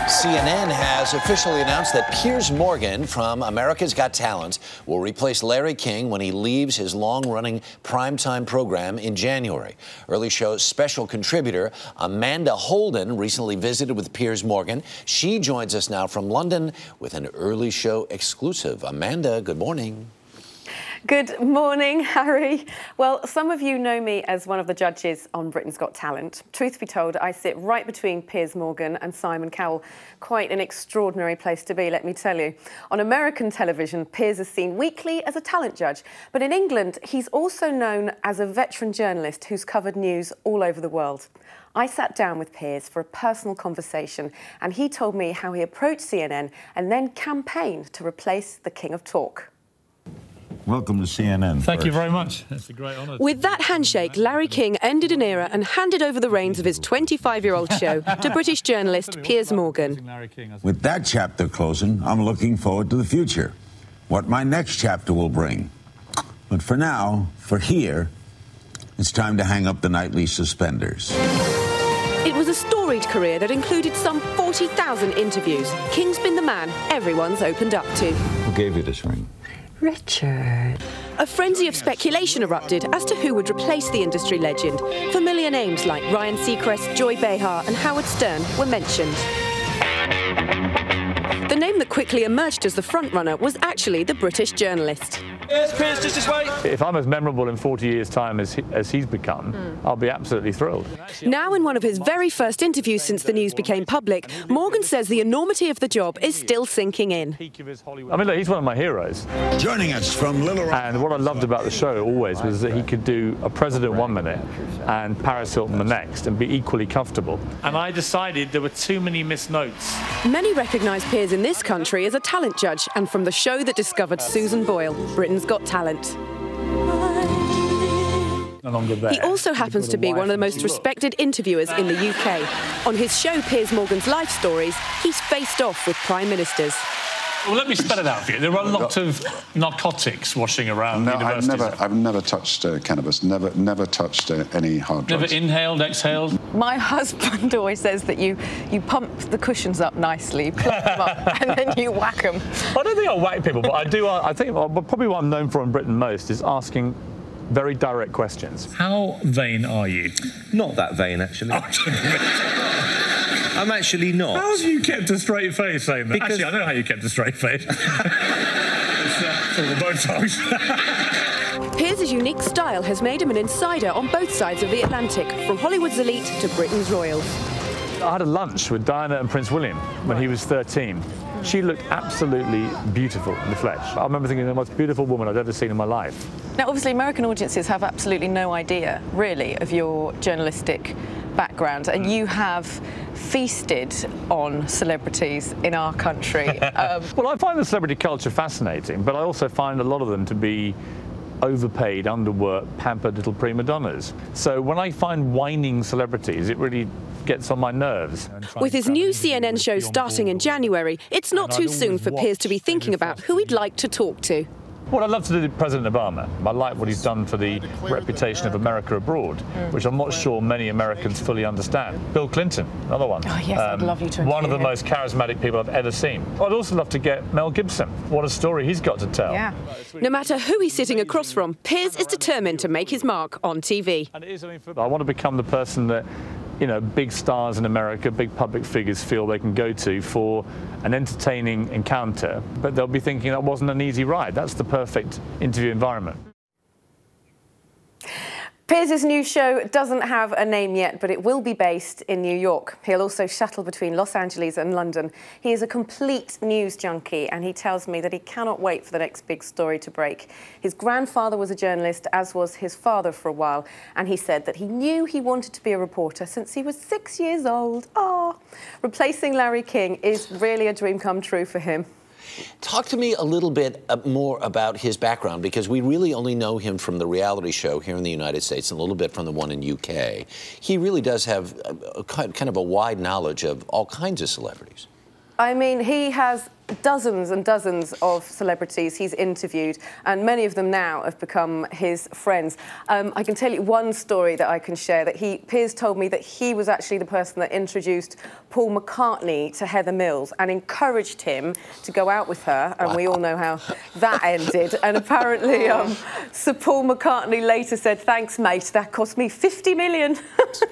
CNN has officially announced that Piers Morgan from America's Got Talent will replace Larry King when he leaves his long-running primetime program in January. Early Show special contributor Amanda Holden recently visited with Piers Morgan. She joins us now from London with an Early Show exclusive. Amanda, good morning. Good morning, Harry. Well, some of you know me as one of the judges on Britain's Got Talent. Truth be told, I sit right between Piers Morgan and Simon Cowell. Quite an extraordinary place to be, let me tell you. On American television, Piers is seen weekly as a talent judge. But in England, he's also known as a veteran journalist who's covered news all over the world. I sat down with Piers for a personal conversation, and he told me how he approached CNN and then campaigned to replace the King of Talk. Welcome to CNN. Thank you very much. It's a great honour. With that handshake, Larry King ended an era and handed over the reins of his 25-year-old show to British journalist Piers Morgan. With that chapter closing, I'm looking forward to the future, what my next chapter will bring. But for now, for here, it's time to hang up the nightly suspenders. It was a storied career that included some 40,000 interviews. King's been the man everyone's opened up to. Who gave you this ring? Richard. A frenzy of speculation erupted as to who would replace the industry legend. Familiar names like Ryan Seacrest, Joy Behar and Howard Stern were mentioned. The name that quickly emerged as the frontrunner was actually the British journalist. Yes, Piers, just this way. If I'm as memorable in 40 years' time as he's become, I'll be absolutely thrilled. Now, in one of his very first interviews since the news became public, Morgan says the enormity of the job is still sinking in. I mean, look, he's one of my heroes. Joining us from Little Rock. And what I loved about the show always was that he could do a president 1 minute and Paris Hilton the next and be equally comfortable. And I decided there were too many missed notes. Many recognise Piers in this country as a talent judge and from the show that discovered Susan Boyle, Britain's Got Talent. He also happens to be one of the most respected interviewers in the UK. On his show Piers Morgan's Life Stories, he's faced off with prime ministers. Well, let me spell it out for you. There are a lot of narcotics washing around universities. I've never touched cannabis, never touched any hard drugs. Never inhaled, exhaled? My husband always says that you pump the cushions up nicely, plump them up, and then you whack them. I don't think I whack people, but I do. I think probably what I'm known for in Britain most is asking very direct questions. How vain are you? Not that vain, actually. I'm actually not. How have you kept a straight face saying that? Because... Actually, I know how you kept a straight face. It's all the Botox. Piers' unique style has made him an insider on both sides of the Atlantic, from Hollywood's elite to Britain's royals. I had a lunch with Diana and Prince William when he was 13. She looked absolutely beautiful in the flesh. I remember thinking the most beautiful woman I'd ever seen in my life. Now, obviously, American audiences have absolutely no idea, really, of your journalistic background, and you have feasted on celebrities in our country. Well, I find the celebrity culture fascinating, but I also find a lot of them to be overpaid, underworked, pampered little prima donnas. So when I find whining celebrities, it really gets on my nerves. With his new CNN show starting in January, it's not too soon for Piers to be thinking about who he'd like to talk to. Well, I'd love to do President Obama. I like what he's done for the reputation of America abroad, which I'm not sure many Americans fully understand. Bill Clinton, another one. Oh, yes, I'd love you to one of the him. most charismatic people I've ever seen. I'd also love to get Mel Gibson. What a story he's got to tell. Yeah. No matter who he's sitting across from, Piers is determined to make his mark on TV. I want to become the person that, you know, big stars in America, big public figures feel they can go to for an entertaining encounter, but they'll be thinking that wasn't an easy ride. That's the perfect interview environment. Piers' new show doesn't have a name yet, but it will be based in New York. He'll also shuttle between Los Angeles and London. He is a complete news junkie, and he tells me that he cannot wait for the next big story to break. His grandfather was a journalist, as was his father for a while, and he said that he knew he wanted to be a reporter since he was 6 years old. Ah, replacing Larry King is really a dream come true for him. Talk to me a little bit more about his background, because we really only know him from the reality show here in the United States and a little bit from the one in UK. He really does have kind of a wide knowledge of all kinds of celebrities. I mean, he has dozens and dozens of celebrities he's interviewed, and many of them now have become his friends. I can tell you one story that I can share, that Piers told me that he was actually the person that introduced Paul McCartney to Heather Mills and encouraged him to go out with her, and we all know how that ended. And apparently Sir Paul McCartney later said, "Thanks, mate, that cost me 50 million.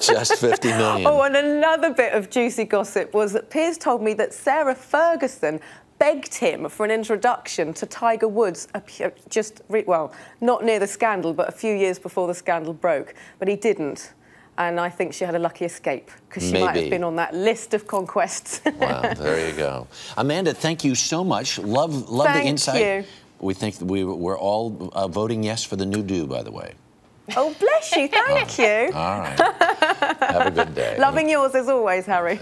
Just 50 million. Oh, and another bit of juicy gossip was that Piers told me that Sarah Ferguson begged him for an introduction to Tiger Woods, well, not near the scandal, but a few years before the scandal broke. But he didn't. And I think she had a lucky escape, because she might have been on that list of conquests. Wow, there you go. Amanda, thank you so much. Love the insight. Thank you. We think that we're all voting yes for the new do, by the way. Oh, bless you. Thank you. All right. Have a good day. Loving yours as always, Harry.